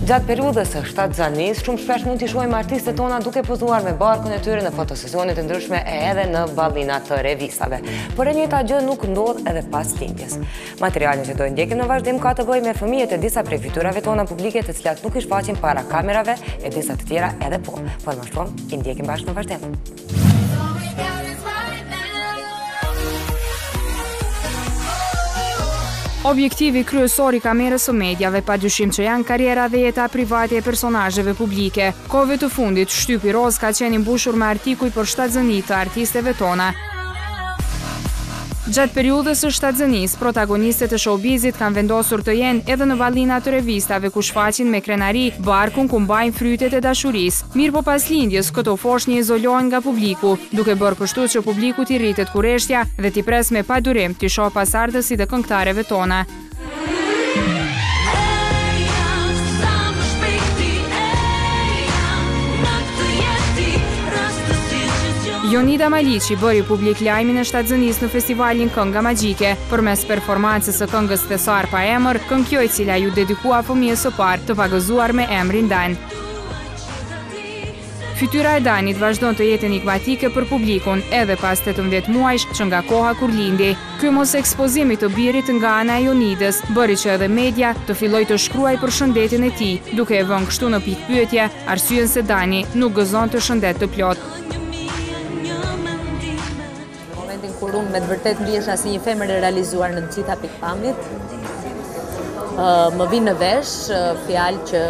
Gjatë periudhës së shtatzanisë, shumë shpesh mund t'i shohim artistët tona duke pozuar me barkun e tyre në fotosesione të ndryshme e edhe në ballina të revistave. Por e njëjta gjë nuk ndodh edhe pas lindjes. Materialin që do ndjekim në vazhdim ka të bëjë me fëmijët e disa prej fytyrave tona publike, të cilat nuk i shfaqin para kamerave, e disa të tjera edhe po. Por më shpejt i ndjekim bashkë në vazhdim. Objektivi kryesor i kamerës së medjave padyshim që janë karriera dhe jeta private e personazheve publike. Kohëve të fundit, shtypi roz ka qenë i mbushur me artikuj për shtatzënitë të artisteve tona. Gjatë periudhës së shtatzënisë, protagonistët e showbizit kanë vendosur të jenë edhe në ballina të revistave ku shfaqin me krenari barkun ku mbajnë frytet e dashurisë. Mirë po pas lindjes, këto foshnjë izolohen nga publiku, duke bërë kështu që publiku t'i rritet kurreshtja dhe t'i pres me padurim t'i shoh pasardhësit e këngëtarëve tona. Jonida Maliqi bëri publik lajmin e shtatzënisë në festivalin Kënga Magjike. Përmes performancës së këngës Thesar pa emër, këngë e cila ju dedikua fëmijës së parë të pagëzuar me emrin Dan. Fytyra e Danit vazhdon të jetë enigmatike për publikun, edhe pas 18 muajsh që nga koha kur lindi. Ky mos ekspozimi të birit nga ana e Jonidës bëri që edhe media të filloj të shkruaj për shëndetin e tij, duke e vënë kështu në pikpyetje arsyen se Dani nuk gëzon të shëndet të plot. Kur unë me të vërtet ndihesha si një femër e realizuar në të gjitha pikpamjet, më vinë në vesh fjalë që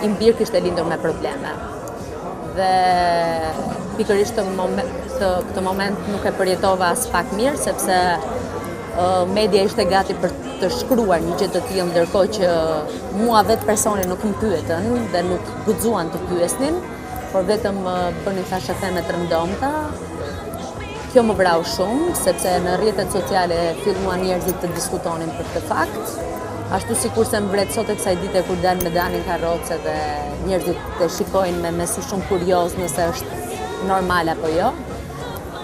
i mbir kishte lindur me probleme. Dhe pikërisht këtë moment nuk e përjetova as pak mirë, sepse media ishte gati për të shkruar një gjë të tillë, ndërkohë që mua vetë personi nuk më pyetën dhe nuk guxuan të pyesnin, por vetëm bënin thashë theme të rëndomta. Kjo më vrau shumë, sepse në rrjetet sociale filluan njerëzit të diskutonin për këtë fakt. Ashtu sikur se mbret sot e kësaj dite kur dal me Danin karroce dhe njerëzit të shikojnë me sy shumë kurioz nëse është normal apo jo.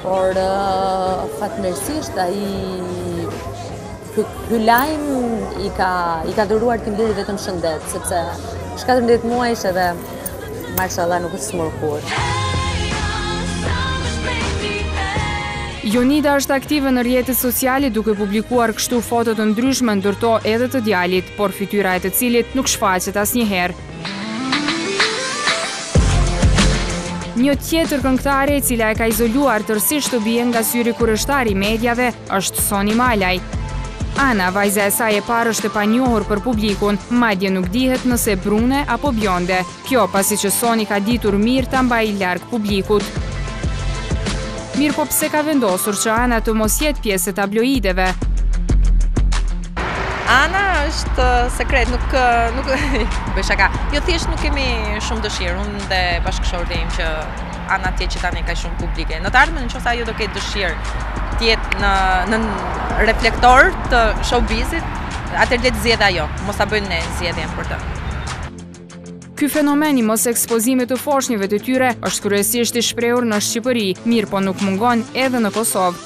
Por fatmirësisht ky lajm i ka duruar të mbledhë vetëm shëndet, sepse 14 muajsh edhe mashallah nuk është smur kur. Jonida është aktive në rrjetet sociale duke publikuar kështu foto të ndryshme ndërto edhe të djalit, por fytyra e të cilit nuk shfaqet asnjëherë. Një tjetër këngëtare e cila e ka izoluar tërësisht të bie nga syri kurreshtar i medjave është Soni Malaj. Ana, vajza e saj e parë, është e panjohur për publikun, madje nuk dihet nëse brune apo bjonde. Kjo pasi që Soni ka ditur mirë ta mbajë larg publikut. Mirë po pse ka vendosur që Ana të mos jetë pjesë e tabloideve? Ana është sekret, nuk bëj shaka. Jo, thjesht nuk kemi shumë dëshirë, unë dhe bashkëshorti im që Ana tjetë që tani ka shumë publike. Në të ardhmen nëse ajo do ketë dëshirë të jetë në reflektor të showbizit, atëherë le të zgjedhë ajo, mos ta bëjmë ne zgjedhjen për të. Ky fenomen i mos ekspozimit të foshnjëve të tyre është kryesisht i shprehur në Shqipëri, mirë po nuk mungon edhe në Kosovë.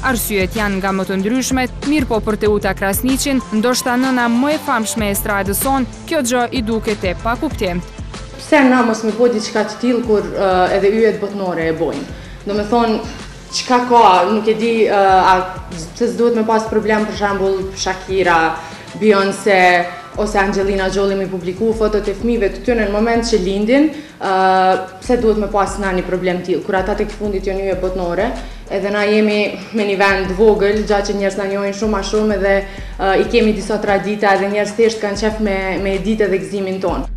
Arsyet janë nga më të ndryshmet, mirë po për Teuta Krasniqin, ndoshta nëna më e famshme e estradës son, kjo gjë i duket e pakuptim. Pse na mos më bëj diçka të tillë kur edhe yjet botnore e bojnë? Domethënë, çka ka, nuk e di, se s'duhet me pas problem për shembull Shakira, Beyoncé, ose Angelina Jolie mi publiku fotot e fëmijëve të tyre në moment që lindin, pse duhet me pas na një problem tillë, kur ata tek fundit janë yje botnore, edhe na jemi me një vend vogël, gjatë që njerëz na njohin shumë ma shumë edhe i kemi disa tradita edhe njerëz thjesht kanë qef me ditë dhe gëzimin ton.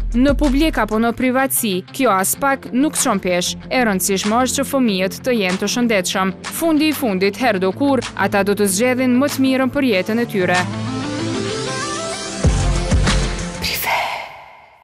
Në publik apo në privatësi, kjo as pak nuk çon pesh. E rëndësishme është që fëmijët të jenë të shëndetshëm. Fundi i fundit, herë do kur, ata do të zgjedhin më të mirën për jetën e tyre.